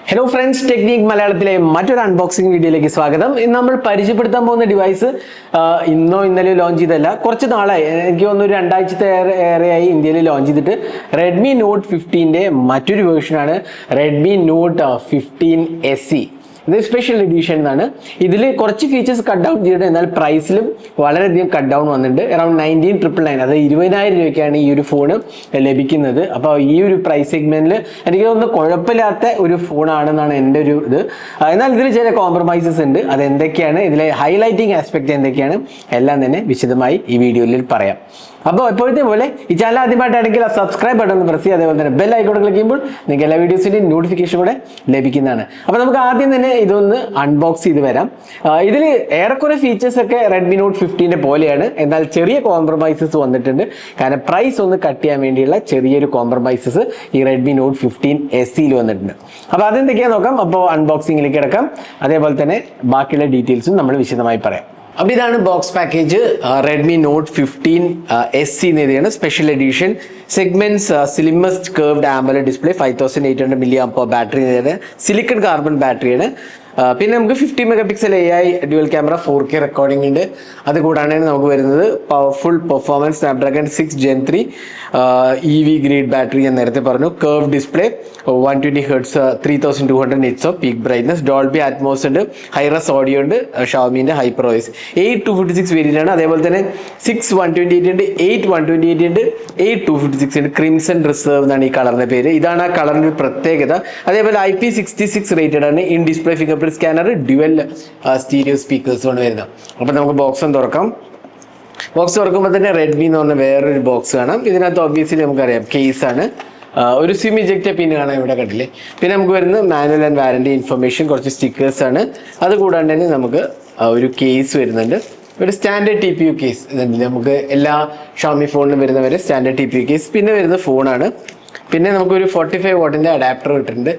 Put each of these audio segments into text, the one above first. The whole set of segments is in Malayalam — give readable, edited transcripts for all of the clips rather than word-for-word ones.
ഹലോ ഫ്രണ്ട്സ്, ടെക്നിക് മലയാളത്തിലെ മറ്റൊരു അൺബോക്സിംഗ് വീഡിയോയിലേക്ക് സ്വാഗതം. ഇന്ന് നമ്മൾ പരിചയപ്പെടുത്താൻ പോകുന്ന ഡിവൈസ് ഇന്നോ ഇന്നലെയോ ലോഞ്ച് ചെയ്തല്ല, കുറച്ച് നാളായി, എനിക്ക് തോന്നുന്നു ഒരു രണ്ടാഴ്ചത്തെ ഏറെയായി ഇന്ത്യയിൽ ലോഞ്ച് ചെയ്തിട്ട്. റെഡ്മി നോട്ട് 15ന്റെ മറ്റൊരു വേർഷനാണ് റെഡ്മി നോട്ട് 15SE. ഇത് സ്പെഷ്യൽ എഡിഷൻ എന്നാണ്. ഇതിൽ കുറച്ച് ഫീച്ചേഴ്സ് കട്ട് ഡൗൺ ചെയ്തിട്ട്, എന്നാൽ പ്രൈസിലും വളരെയധികം കട്ട് ഡൗൺ വന്നിട്ടുണ്ട്. അറൌണ്ട് 19,999, അതായത് 20,000 രൂപയ്ക്കാണ് ഈ ഒരു ഫോണ് ലഭിക്കുന്നത്. അപ്പോൾ ഈ ഒരു പ്രൈസ് സെഗ്മെന്റിൽ എനിക്ക് തോന്നുന്നു കുഴപ്പമില്ലാത്ത ഒരു ഫോണാണെന്നാണ് എൻ്റെ ഒരു ഇത്. എന്നാൽ ഇതിൽ ചില കോംപ്രമൈസസ് ഉണ്ട്. അതെന്തൊക്കെയാണ്, ഇതിലെ ഹൈലൈറ്റിംഗ് ആസ്പെക്ട് എന്തൊക്കെയാണ്, എല്ലാം തന്നെ വിശദമായി ഈ വീഡിയോയിൽ പറയാം. അപ്പോൾ എപ്പോഴത്തെ പോലെ ഈ ചാനൽ ആദ്യമായിട്ടാണെങ്കിൽ ആ സബ്സ്ക്രൈബ് ബട്ടൺ ഒന്ന് പ്രസ് ചെയ്യുക. അതേപോലെ തന്നെ ബെൽ ഐക്കൺ ക്ലിക്ക് ചെയ്യുമ്പോൾ നിങ്ങൾക്ക് എല്ലാ വീഡിയോസിൻ്റെയും നോട്ടിഫിക്കേഷൻ കൂടെ ലഭിക്കുന്നതാണ്. അപ്പോൾ നമുക്ക് ആദ്യം തന്നെ ഇതൊന്ന് അൺബോക്സ് ചെയ്ത് വരാം. ഇതിൽ ഏറെക്കുറെ ഫീച്ചേഴ്സ് ഒക്കെ റെഡ്മി നോട്ട് 15ന്റെ പോലെയാണ്, എന്നാൽ ചെറിയ കോംപ്രമൈസസ് വന്നിട്ടുണ്ട്. കാരണം പ്രൈസ് ഒന്ന് കട്ട് ചെയ്യാൻ വേണ്ടിയുള്ള ചെറിയൊരു കോംപ്രമൈസസ് ഈ റെഡ്മി നോട്ട് 15SEയിൽ വന്നിട്ടുണ്ട്. അപ്പോൾ അതെന്തൊക്കെയാണെന്ന് നോക്കാം. അപ്പോൾ അൺബോക്സിങ്ങിലേക്ക് കിടക്കാം. അതേപോലെ തന്നെ ബാക്കിയുള്ള ഡീറ്റെയിൽസും നമ്മൾ വിശദമായി പറയാം. അപ്പോൾ ഇതാണ് box package. Redmi note 15SE എഴുതിയാണ് special edition. Segments slimmest curved ആംബുലൻസ് display, 5800 mAh battery, silicon carbon ബാറ്ററിയാണ്. പിന്നെ നമുക്ക് 50 MP AI dual camera 4K recording ഉണ്ട്. അതുകൂടാണ് നമുക്ക് വരുന്നത് powerful performance Snapdragon 6 Gen 3 EV grade battery, ഞാൻ നേരത്തെ പറഞ്ഞു. Curve display, 120 Hz 3200 nits of peak brightness, Dolby Atmos ഉണ്ട്, ഹൈറസ് ഓഡിയോ ഉണ്ട്, ഷവോമിന്റെ ഹൈപ്രോയിസ് 8256 വേരിയന്റ് ആണ്. അതേപോലെ തന്നെ 6/128 ഉണ്ട്, 8/128 ഉണ്ട്, 8/256 ഉണ്ട്. ക്രിംസൺ റിസർവ് എന്നാണ് ഈ കളറിന്റെ പേര്. ഇതാണ് ആ കളറിന്റെ പ്രത്യേകത. അതേപോലെ IP66 റേറ്റഡ് ആണ്. In display finger print scanner, dual stereo speakers ആണ് വരുന്നത്. അപ്പൊ നമുക്ക് ബോക്സ് ഒന്ന് തുറക്കാം. ബോക്സ് തുറക്കുമ്പോൾ തന്നെ റെഡ്മി എന്ന് പറഞ്ഞ വേറൊരു ബോക്സ് കാണാം. ഇതിനകത്ത് ഒബ്വിയസ്ലി നമുക്കറിയാം കേസ് ആണ്. ഒരു സിം ഇജക്റ്റ് പിൻ കാണാം ഇവിടെ കണ്ടില്ലേ. പിന്നെ നമുക്ക് വരുന്നത് മാനുവൽ ആൻഡ് വാറന്റി ഇൻഫർമേഷൻ, കുറച്ച് സ്റ്റിക്കേഴ്സ് ആണ്. അതുകൂടാണ്ട് തന്നെ നമുക്ക് ഒരു കേസ് വരുന്നുണ്ട്, ഒരു സ്റ്റാൻഡേർഡ് TPU കേസ്. ഇതുണ്ട് നമുക്ക് എല്ലാ ഷോമി ഫോണിലും വരുന്നവരെ സ്റ്റാൻഡേർഡ് TPU കേസ്. പിന്നെ വരുന്ന ഫോണാണ്. പിന്നെ നമുക്കൊരു 45 വാട്ടിന്റെ അഡാപ്റ്റർ കിട്ടുന്നുണ്ട്,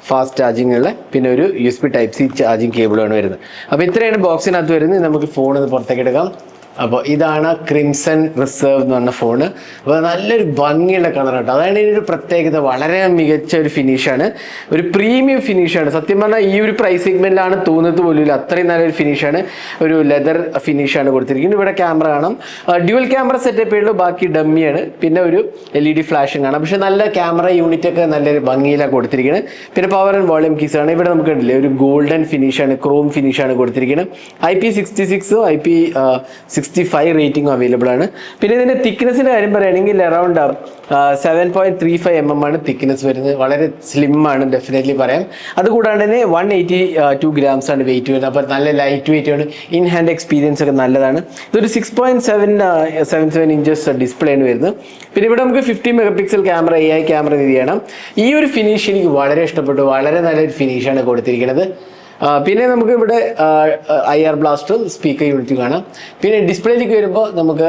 ഫാസ്റ്റ് ചാർജിങ് ഉള്ള. പിന്നെ ഒരു USB Type-C ചാർജിങ് കേബിളാണ് വരുന്നത്. അപ്പോൾ ഇത്രയാണ് ബോക്സിനകത്ത് വരുന്നത്. നമുക്ക് ഫോൺ ഒന്ന് പുറത്തേക്ക് എടുക്കാം. അപ്പോൾ ഇതാണ് ക്രിംസൺ റിസർവ് എന്ന് പറഞ്ഞ ഫോണ്. അപ്പോൾ നല്ലൊരു ഭംഗിയുള്ള കളർ കേട്ടോ. അതാണ് ഇതിൻ്റെ ഒരു പ്രത്യേകത. വളരെ മികച്ച ഒരു ഫിനിഷാണ്, ഒരു പ്രീമിയം ഫിനിഷാണ്. സത്യം പറഞ്ഞാൽ ഈ ഒരു പ്രൈസ് സെഗ്മെന്റിലാണ് തോന്നുന്നത് പോലും. അത്രയും നല്ലൊരു ഫിനിഷാണ്, ഒരു ലെതർ ഫിനിഷാണ് കൊടുത്തിരിക്കുന്നത്. ഇവിടെ ക്യാമറ കാണാം, ഡ്യുവൽ ക്യാമറ സെറ്റപ്പ് ഉള്ളൂ, ബാക്കി ഡമ്മിയാണ്. പിന്നെ ഒരു LED ഫ്ലാഷും കാണാം. പക്ഷെ നല്ല ക്യാമറ യൂണിറ്റ് ഒക്കെ നല്ലൊരു ഭംഗിയിലാണ് കൊടുത്തിരിക്കുന്നത്. പിന്നെ പവർ ആൻഡ് വോളിയം കീസ് ആണ്. ഇവിടെ നമുക്ക് കണ്ടില്ലേ ഒരു ഗോൾഡൻ ഫിനിഷാണ്, ക്രോം ഫിനിഷാണ് കൊടുത്തിരിക്കുന്നത്. IP66 IP65 റേറ്റിംഗ് അവൈലബിൾ ആണ്. പിന്നെ ഇതിന്റെ തിക്നെസിന്റെ കാര്യം പറയുകയാണെങ്കിൽ അറൌണ്ട് 7.35 mm ആണ് തിക്നെസ് വരുന്നത്. വളരെ സ്ലിം ആണ്, ഡെഫിനറ്റ്ലി പറയാം. അതുകൂടാണ്ട് തന്നെ 182 grams ആണ് വെയിറ്റ് വരുന്നത്. അപ്പോൾ നല്ല ലൈറ്റ് വെയിറ്റ് ആണ്. ഇൻ ഹാൻഡ് എക്സ്പീരിയൻസ് ഒക്കെ നല്ലതാണ്. ഇതൊരു 6.77 ഇഞ്ചസ് ഡിസ്പ്ലേ ആണ് വരുന്നത്. പിന്നെ ഇവിടെ നമുക്ക് 50 MP ക്യാമറ, AI ക്യാമറ ചെയ്യണം. ഈ ഒരു ഫിനിഷ് എനിക്ക് വളരെ ഇഷ്ടപ്പെട്ടു. വളരെ നല്ലൊരു ഫിനിഷാണ് കൊടുത്തിരിക്കുന്നത്. പിന്നെ നമുക്ക് ഇവിടെ IR ബ്ലാസ്റ്റർ സ്പീക്കർ യൂണിറ്റ് കാണാം. പിന്നെ ഡിസ്പ്ലേയിലേക്ക് വരുമ്പോൾ നമുക്ക്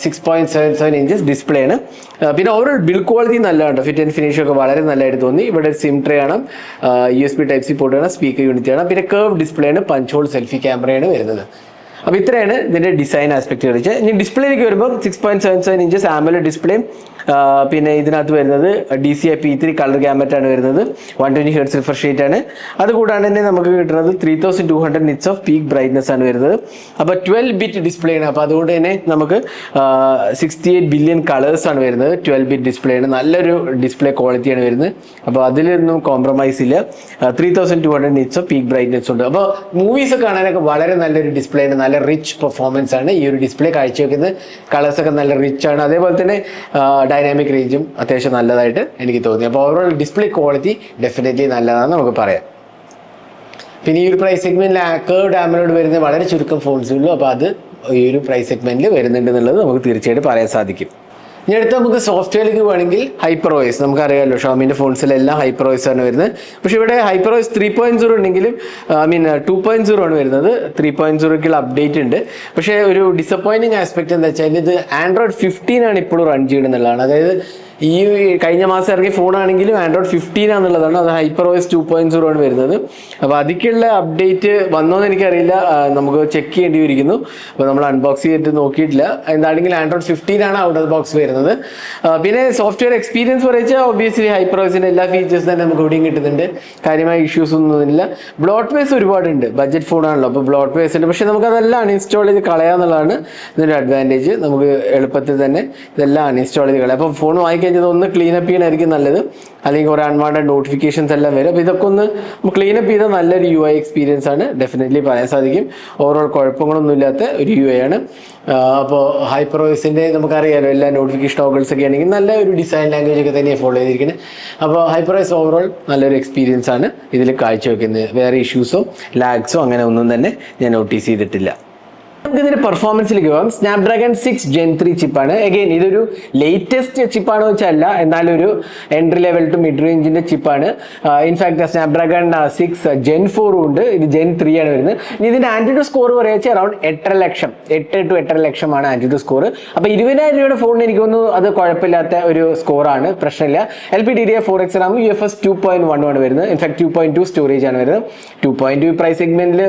6.77 ഇഞ്ചസ് ഡിസ്പ്ലേ ആണ്. പിന്നെ ഓവറോൾ ബിൽഡ് ക്വാളിറ്റി നല്ലതാണ്. ഫിറ്റ് ആൻഡ് ഫിനിഷ് ഒക്കെ വളരെ നല്ലതായിട്ട് തോന്നി. ഇവിടെ സിം ട്രേ ആണ്, USB Type-C പോർട്ട് ആണ്, സ്പീക്കർ യൂണിറ്റ് ആണ്. പിന്നെ കർവ് ഡിസ്പ്ലേ ആണ്, പഞ്ച് ഹോൾ സെൽഫി ക്യാമറയാണ് വരുന്നത്. അപ്പോൾ ഇത്രയാണ് ഇതിൻ്റെ ഡിസൈൻ ആസ്പെക്ട് കളിച്ച്. ഇനി ഡിസ്പ്ലേയിലേക്ക് വരുമ്പോൾ 6.77 ഇഞ്ചസ് ആമോലെഡ് ഡിസ്പ്ലേ. പിന്നെ ഇതിനകത്ത് വരുന്നത് DCI-P3 കളർ ഗാമറ്റാണ് വരുന്നത്. 120 Hz റിഫ്രഷ് റേറ്റ് ആണ്. അതുകൂടാണ്ട് തന്നെ നമുക്ക് കിട്ടുന്നത് 3200 nits ഓഫ് പീക്ക് ബ്രൈറ്റ്നസ് ആണ് വരുന്നത്. അപ്പോൾ 12-bit ഡിസ്പ്ലേ ആണ്. അപ്പോൾ അതുകൊണ്ട് തന്നെ നമുക്ക് 68 ബില്യൺ കളേഴ്സ് ആണ് വരുന്നത്. 12-bit ഡിസ്പ്ലേ ആണ്. നല്ലൊരു ഡിസ്പ്ലേ ക്വാളിറ്റിയാണ് വരുന്നത്. അപ്പോൾ അതിലൊന്നും കോംപ്രമൈസ് ഇല്ല. 3200 nits ഓഫ് പീക്ക് ബ്രൈറ്റ്നസ് ഉണ്ട്. അപ്പോൾ മൂവീസ് കാണാനൊക്കെ വളരെ നല്ലൊരു ഡിസ്പ്ലേ ആണ്. നല്ല റിച്ച് പെർഫോമൻസ് ആണ് ഈ ഒരു ഡിസ്പ്ലേ കാഴ്ചവെക്കുന്നത്. കളേഴ്സ് ഒക്കെ നല്ല റിച്ച് ആണ്. അതേപോലെ തന്നെ ഡൈനാമിക് റേഞ്ചും അത്യാവശ്യം നല്ലതായിട്ട് എനിക്ക് തോന്നി. അപ്പോൾ ഓവറോൾ ഡിസ്പ്ലേ ക്വാളിറ്റി ഡെഫിനറ്റ്ലി നല്ലതാണെന്ന് നമുക്ക് പറയാം. പിന്നെ ഈ ഒരു പ്രൈസ് സെഗ്മെന്റിൽ കർവ്ഡ് ആമോലെഡ് വരുന്ന വളരെ ചുരുക്കം ഫോൺസേ ഉള്ളൂ. അപ്പോൾ അത് ഈ ഒരു പ്രൈസ് സെഗ്മെന്റിൽ വരുന്നുണ്ട് എന്നുള്ളത് നമുക്ക് തീർച്ചയായിട്ടും പറയാൻ സാധിക്കും. ഇനി അടുത്ത് നമുക്ക് സോഫ്റ്റ്വെയറിലേക്ക് വേണമെങ്കിൽ ഹൈപ്പർവോയ്സ്. നമുക്കറിയാമല്ലോ ഷോമിൻ്റെ ഫോൺസിലെല്ലാം ഹൈപ്പർവോയ്സ് ആണ് വരുന്നത്. പക്ഷേ ഇവിടെ ഹൈപ്പർവോയ്സ് 3.0 ഉണ്ടെങ്കിലും 2.0 ആണ് വരുന്നത്. 3.0ക്കുള്ള അപ്ഡേറ്റ് ഉണ്ട്. പക്ഷേ ഒരു ഡിസപ്പോയിൻറ്റിങ് ആസ്പെക്ട് എന്താ വെച്ചാൽ ഇത് Android 15 ആണ് ഇപ്പോഴും റൺ ചെയ്യുന്നത് എന്നുള്ളതാണ്. അതായത് ഈ കഴിഞ്ഞ മാസം ഇറങ്ങിയ ഫോണാണെങ്കിലും ആൻഡ്രോയിഡ് 15 ആണെന്നുള്ളതാണ്. അത് HyperOS 2.0 ആണ് വരുന്നത്. അപ്പോൾ അതിലേക്കുള്ള അപ്ഡേറ്റ് വന്നോന്ന് എനിക്കറിയില്ല, നമുക്ക് ചെക്ക് ചെയ്യേണ്ടി ഇരിക്കുന്നു. അപ്പോൾ നമ്മൾ അൺബോക്സ് ചെയ്തിട്ട് നോക്കിയിട്ടില്ല. എന്താണെങ്കിലും ആൻഡ്രോയിഡ് 15 ആണ് ഔട്ട് ഓഫ് ബോക്സ് വരുന്നത്. പിന്നെ സോഫ്റ്റ്വെയർ എക്സ്പീരിയൻസ് പറയുക ഒബ്വിയസ്ലി HyperOSന്റെ എല്ലാ ഫീച്ചേഴ്സ് തന്നെ നമുക്ക് ഇവിടെയും കിട്ടുന്നുണ്ട്. കാര്യമായ ഇഷ്യൂസ് ഒന്നുമില്ല. ബ്ലോട്ട് വേസ് ഒരുപാടുണ്ട്, ബഡ്ജറ്റ് ഫോണാണല്ലോ, അപ്പോൾ ബ്ലോട്ട് വേസ് ഉണ്ട്. പക്ഷെ നമുക്ക് അതെല്ലാം അൺഇൻസ്റ്റാൾ ചെയ്ത് കളയാന്നുള്ളതാണ് ഇതിൻ്റെ അഡ്വാൻറ്റേജ്. നമുക്ക് എളുപ്പത്തിൽ തന്നെ ഇതെല്ലാം അൺഇൻസ്റ്റാൾ ചെയ്ത് കളയാം. അപ്പോൾ ഫോൺ വാങ്ങിക്കഴിഞ്ഞത് ഒന്ന് ക്ലീൻ അപ്പ് ചെയ്യണമായിരിക്കും നല്ലത്, അല്ലെങ്കിൽ കുറേ അൺവാണ്ടഡ് നോട്ടിഫിക്കേഷൻസ് എല്ലാം വരും. അപ്പോൾ ഇതൊക്കെ ഒന്ന് ക്ലീൻ അപ്പ് ചെയ്താൽ നല്ലൊരു UI എക്സ്പീരിയൻസ് ആണ്, ഡെഫിനറ്റ്ലി പറയാൻ സാധിക്കും. ഓവറോൾ കുഴപ്പങ്ങളൊന്നും ഇല്ലാത്ത ഒരു UI ആണ്. അപ്പോൾ HyperOSന്റെ നമുക്കറിയാലോ എല്ലാ നോട്ടിഫിക്കേഷൻ ടോഗിൾസ് ഒക്കെ ആണെങ്കിൽ നല്ല ഒരു ഡിസൈൻ ലാംഗ്വേജ് ഒക്കെ തന്നെയാണ് ഫോളോ ചെയ്തിരിക്കുന്നത്. അപ്പോൾ HyperOS ഓവറോൾ നല്ലൊരു എക്സ്പീരിയൻസ് ആണ് ഇതിൽ കാഴ്ചവെക്കുന്നത്. വേറെ ഇഷ്യൂസോ ലാഗ്സോ അങ്ങനെ ഒന്നും തന്നെ ഞാൻ നോട്ടീസ് ചെയ്തിട്ടില്ല. നമുക്ക് ഇതിന്റെ പെർഫോമൻസിലേക്ക് പോകാം. Snapdragon 6 Gen 3 ചിപ്പാണ്. അഗെയിൻ ഇതൊരു ലേറ്റസ്റ്റ് ചിപ്പാണോ വെച്ചല്ല, എന്നാലും ഒരു എൻട്രി ലെവൽ ടു മിഡ് റേഞ്ചിന്റെ ചിപ്പാണ്. ഇൻഫാക്ട് സ്നാപ്ഡ്രാഗൺ 6 Gen 4 ഉണ്ട്, ഇത് Gen 3 ആണ് വരുന്നത്. ഇനി ഇതിന്റെ ആന്റിറ്റ്യൂഡ് സ്കോർ പറയുക അറൌണ്ട് 8.5 ലക്ഷം, 8 to 8.5 ലക്ഷമാണ് ആന്റിറ്റ്യൂഡ് സ്കോർ. അപ്പോൾ 20,000 രൂപയുടെ ഫോണിന് എനിക്ക് തോന്നുന്നു അത് കുഴപ്പമില്ലാത്ത ഒരു സ്കോറാണ്, പ്രശ്നമില്ല. LPDDR4X RAM, UFS 2.1 ആണ് വരുന്നത്. ഇൻഫാക്ട് 2.2 സ്റ്റോറേജ് ആണ് വരുന്നത്. 2.2 പ്രൈസ് സെഗ്മെന്റിൽ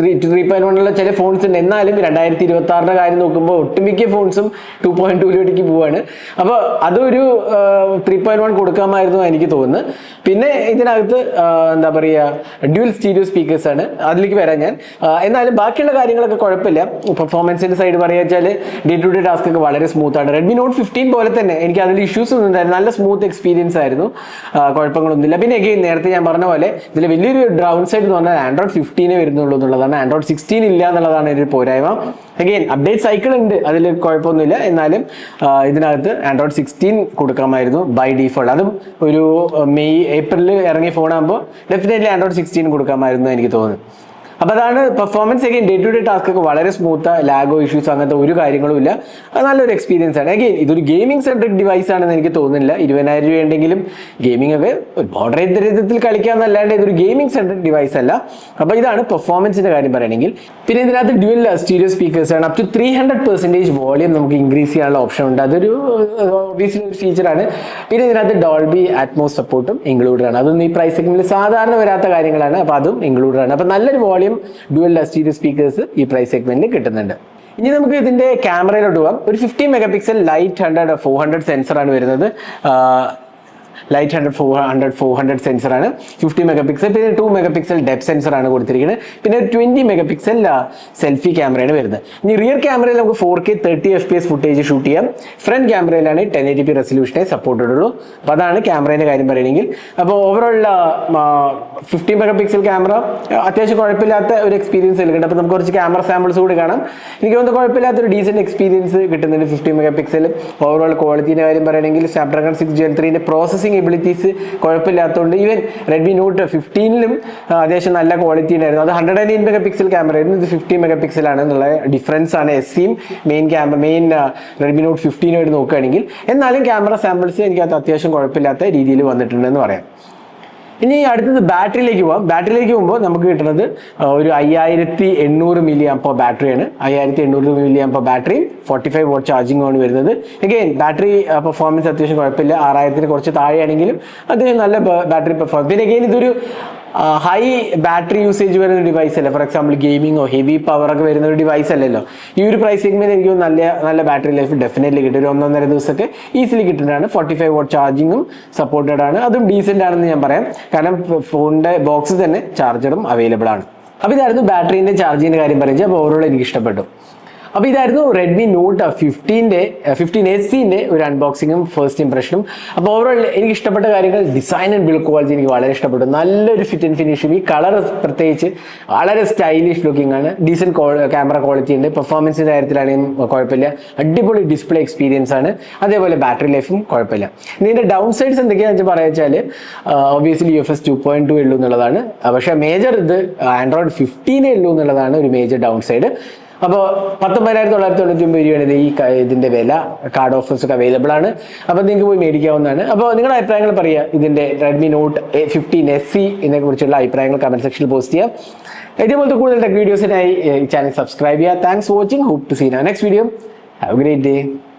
3.1 ഉള്ള ചില ഫോൺസ് ഉണ്ട്. എന്നാലും 2026 കാര്യം നോക്കുമ്പോൾ ഒട്ടുമിക്ക ഫോൺസും 2.2 പോവാണ്. അപ്പോൾ അതൊരു 3.1 കൊടുക്കാമായിരുന്നു എനിക്ക് തോന്നുന്നു. പിന്നെ ഇതിനകത്ത് എന്താ പറയുക, ഡ്യുവൽ സ്റ്റീരിയോ സ്പീക്കേഴ്സ് ആണ്, അതിലേക്ക് വരാം ഞാൻ. എന്നാലും ബാക്കിയുള്ള കാര്യങ്ങളൊക്കെ കുഴപ്പമില്ല. പെർഫോമൻസിന്റെ സൈഡ് പറയുക വെച്ചാൽ ഡേ ടു ഡേ ടാസ്ക് ഒക്കെ വളരെ സ്മൂത്ത് ആണ്. Redmi Note 15 പോലെ തന്നെ എനിക്ക് അതിൽ ഇഷ്യൂസ് ഒന്നും ഉണ്ടായിരുന്നു, നല്ല സ്മൂത്ത് എക്സ്പീരിയൻസ് ആയിരുന്നു, കുഴപ്പങ്ങളൊന്നുമില്ല. പിന്നെ എഗെയിൻ നേരത്തെ ഞാൻ പറഞ്ഞ പോലെ ഇതിൽ വലിയൊരു ഡൗൺ സൈഡ് എന്ന് പറഞ്ഞാൽ ആൻഡ്രോയിഡ് 15 വരുന്നുള്ളൂ എന്നുള്ളതാണ്. ആൻഡ്രോയിഡ് 16 ഇല്ല എന്നുള്ളതാണ് ഒരു പോരായ്മ. അഗെയിൻ അപ്ഡേറ്റ് സൈക്കിൾ ഉണ്ട്, അതിൽ കുഴപ്പമൊന്നുമില്ല. എന്നാലും ഇതിനകത്ത് ആൻഡ്രോയിഡ് 16 കൊടുക്കാമായിരുന്നു ബൈ ഡീഫോൾട്ട്. അതും ഒരു ഏപ്രിലിൽ ഇറങ്ങിയ ഫോണാകുമ്പോൾ ഡെഫിനറ്റ്ലി ആൻഡ്രോയിഡ് 16 കൊടുക്കാമായിരുന്നു എനിക്ക് തോന്നുന്നു. അപ്പോൾ അതാണ് performance. Again day to day task ഒക്കെ വളരെ സ്മൂത്ത്, ലാഗോ ഇഷ്യൂസ് അങ്ങനത്തെ ഒരു കാര്യങ്ങളും ഇല്ല. അത് നല്ലൊരു എക്സ്പീരിയൻസ് ആണ്. അഗെയിൻ ഇതൊരു ഗെയിമിംഗ് സെൻട്രിക് ഡിവൈസ് ആണെന്ന് എനിക്ക് തോന്നുന്നില്ല. 20,000 രൂപ ഉണ്ടെങ്കിലും ഗെയിമിംഗ് ഒക്കെ മോഡറേറ്റ് തരത്തിൽ കളിക്കാമെന്നല്ലാണ്ട് ഇതൊരു ഗെയിമിംഗ് സെൻട്രിക് ഡിവൈസ് അല്ല. അപ്പോൾ ഇതാണ് പെർഫോമൻസിന്റെ കാര്യം പറയുകയെങ്കിൽ. പിന്നെ ഇതിനകത്ത് ഡ്യുവൽ സ്റ്റീരിയോ സ്പീക്കേഴ്സ് ആണ്. അപ് ടു 300% വോളിയം നമുക്ക് ഇൻക്രീസ് ചെയ്യാനുള്ള ഓപ്ഷൻ ഉണ്ട്, അതൊരു ഒബ്വിയസ്ലി ഒരു ഫീച്ചറാണ്. പിന്നെ ഇതിനകത്ത് ഡോൾബി അറ്റ്മോസ് സപ്പോർട്ടും ഇൻക്ലൂഡഡ് ആണ്. അതൊന്നും ഈ പ്രൈസ് സെഗ്മെന്റിൽ സാധാരണ വരാത്ത കാര്യങ്ങളാണ്, അപ്പോൾ അതും ഇൻക്ലൂഡഡ് ആണ്. അപ്പോൾ നല്ലൊരു വോളിയം ഡ്യുവൽ സ്റ്റീരിയോ സ്പീക്കേഴ്സ് ഈ പ്രൈസ് സെഗ്മെന്റിൽ കിട്ടുന്നുണ്ട്. ഇനി നമുക്ക് ഇതിന്റെ ക്യാമറയിലോട്ട് പോകാം. ഒരു 50 മെഗാപിക്സൽ ലൈറ്റ് 100-400 സെൻസറാണ് വരുന്നത്. Light 100-400 സെൻസറാണ്, 50 megapixel. പിന്നെ 2 മെഗാപിക്സൽ ഡെപ്ത് സെൻസറാണ് കൊടുത്തിരിക്കുന്നത്. പിന്നെ 20 മെഗാപിക്സൽ സെൽഫി ക്യാമറയാണ് വരുന്നത്. ഇനി റിയർ ക്യാമറയിൽ നമുക്ക് 4K 30 FPS ഫുട്ടേജ് ഷൂട്ട് ചെയ്യാം. ഫ്രണ്ട് ക്യാമറയിലാണ് 1080p റെസൊല്യൂഷനെ സപ്പോർട്ടഡ് ഉള്ളൂ. അപ്പോൾ അതാണ് ക്യാമറയുടെ കാര്യം പറയുകയാണെങ്കിൽ. അപ്പോൾ ഓവറോൾ 50 മെഗാപിക്സൽ ക്യാമറ അത്യാവശ്യം കുഴപ്പമില്ലാത്ത ഒരു എക്സ്പീരിയൻസ് നൽകുന്നുണ്ട്. അപ്പോൾ നമുക്ക് കുറച്ച് ക്യാമറ സാമ്പിൾസ് കൂടി കാണാം. എനിക്ക് തോന്നുന്നു കുഴപ്പമില്ലാത്തൊരു ഡീസൻറ്റ് എക്സ്പീരിയൻസ് കിട്ടുന്നുണ്ട് 50 മെഗാപിക്സൽ. ഓവറോൾ ക്വാളിറ്റിയുടെ കാര്യം പറയുകയാണെങ്കിൽ സ്നാപ്ഡ്രാഗൺ 6 Gen 3 പ്രോസസിംഗ് എബിലിറ്റീസ് കുഴപ്പമില്ലാത്തതുകൊണ്ട് ഈവൻ Redmi Note 15 അത്യാവശ്യം നല്ല ക്വാളിറ്റി ഉണ്ടായിരുന്നു. അത് 108 മെഗാപിക്സൽ ക്യാമറ ആയിരുന്നു, ഇത് 50 മെഗാപിക്സൽ ആണ് എന്നുള്ള ഡിഫറൻസ് ആണ് SCയും മെയിൻ Redmi Note 15 ആയിട്ട് നോക്കുകയാണെങ്കിൽ. എന്നാലും ക്യാമറ സാമ്പിൾസ് എനിക്ക് അത് അത്യാവശ്യം കുഴപ്പമില്ലാത്ത രീതിയിൽ വന്നിട്ടുണ്ടെന്ന് പറയാം. ഇനി അടുത്തത് ബാറ്ററിയിലേക്ക് പോകാം. ബാറ്ററിയിലേക്ക് പോകുമ്പോൾ നമുക്ക് കിട്ടുന്നത് ഒരു 5800 mAh ബാറ്ററിയാണ്. 5800 mAh ബാറ്ററിയും 45 വാട്ട് ചാർജിംഗ് ആണ് വരുന്നത്. അഗെയിൻ ബാറ്ററി പെർഫോമൻസ് അത്യാവശ്യം കുഴപ്പമില്ല, 6000 കുറച്ച് താഴെയാണെങ്കിലും അത്യാവശ്യം നല്ല ബാറ്ററി പെർഫോമൻസ്. പിന്നെ അഗെയിൻ ഇതൊരു ഹൈ ബാറ്ററി യൂസേജ് വരുന്ന ഒരു ഡിവൈസ് അല്ല. ഫോർ എക്സാമ്പിൾ ഗെയിമിങ്ങോ ഹെവി പവർ ഒക്കെ വരുന്ന ഒരു ഡിവൈസ് അല്ലല്ലോ. ഈ ഒരു പ്രൈസ് സെഗ്മെന്റ് എനിക്ക് നല്ല ബാറ്ററി ലൈഫ് ഡെഫിനറ്റ്ലി കിട്ടും. ഒരു 1.5 ദിവസമൊക്കെ ഈസിലി കിട്ടുന്നതാണ്. 45 വാട്ട് ചാർജിങ്ങും സപ്പോർട്ടഡ് ആണ്, അതും ഡീസെന്റ് ആണെന്ന് ഞാൻ പറയാം. കാരണം ഫോണിന്റെ ബോക്സിൽ തന്നെ ചാർജറും അവൈലബിൾ ആണ്. അപ്പോൾ ഇതായിരുന്നു ബാറ്ററിന്റെ ചാർജിങ്ങിന്റെ കാര്യം പറയുന്നത്. അപ്പോൾ ഓവറോൾ എനിക്ക് ഇഷ്ടപ്പെട്ടു. അപ്പോൾ ഇതായിരുന്നു Redmi Note 15SCന്റെ ഒരു അൺബോക്സിങ്ങും ഫസ്റ്റ് ഇംപ്രഷനും. അപ്പോൾ ഓവറോൾ എനിക്ക് ഇഷ്ടപ്പെട്ട കാര്യങ്ങൾ ഡിസൈൻ ആൻഡ് ബിൽഡ് ക്വാളിറ്റി എനിക്ക് വളരെ ഇഷ്ടപ്പെട്ടു. നല്ലൊരു ഫിറ്റ് ആൻഡ് ഫിനിഷും, ഈ കളർ പ്രത്യേകിച്ച് വളരെ സ്റ്റൈലിഷ് ലുക്കിംഗ് ആണ്. ഡീസൻറ്റ് ക്യാമറ ക്വാളിറ്റി ഉണ്ട്. പെർഫോമൻസിൻ്റെ കാര്യത്തിലാണെങ്കിലും കുഴപ്പമില്ല. അടിപൊളി ഡിസ്പ്ലേ എക്സ്പീരിയൻസ് ആണ്. അതേപോലെ ബാറ്ററി ലൈഫും കുഴപ്പമില്ല. ഇതിൻ്റെ ഡൗൺ സൈഡ്സ് എന്തൊക്കെയാണെന്ന് പറയാ വെച്ചാൽ ഒബ്വിയസ്ലി UFS 2.2 ഉള്ളൂ എന്നുള്ളതാണ്. പക്ഷേ മേജർ ഇത് ആൻഡ്രോയിഡ് 15 ഉള്ളൂ എന്നുള്ളതാണ് ഒരു മേജർ ഡൗൺ സൈഡ്. അപ്പോൾ 19,999 രൂപയാണ് ഈ ഇതിൻ്റെ വില. കാർഡ് ഓഫേഴ്സ് ഒക്കെ അവൈലബിൾ ആണ്. അപ്പോൾ നിങ്ങൾക്ക് പോയി മേടിക്കാവുന്നതാണ്. അപ്പോൾ നിങ്ങളുടെ അഭിപ്രായങ്ങൾ പറയുക. ഇതിൻ്റെ Redmi Note 15SC ഇതിനെക്കുറിച്ചുള്ള അഭിപ്രായങ്ങൾ കമൻറ്റ് സെക്ഷനിൽ പോസ്റ്റ് ചെയ്യുക. ഇതേപോലത്തെ കൂടുതൽ ടെക് വീഡിയോസിനായി ഈ ചാനൽ സബ്സ്ക്രൈബ് ചെയ്യുക. Thanks for watching. Hope to see you next video. Have a great day.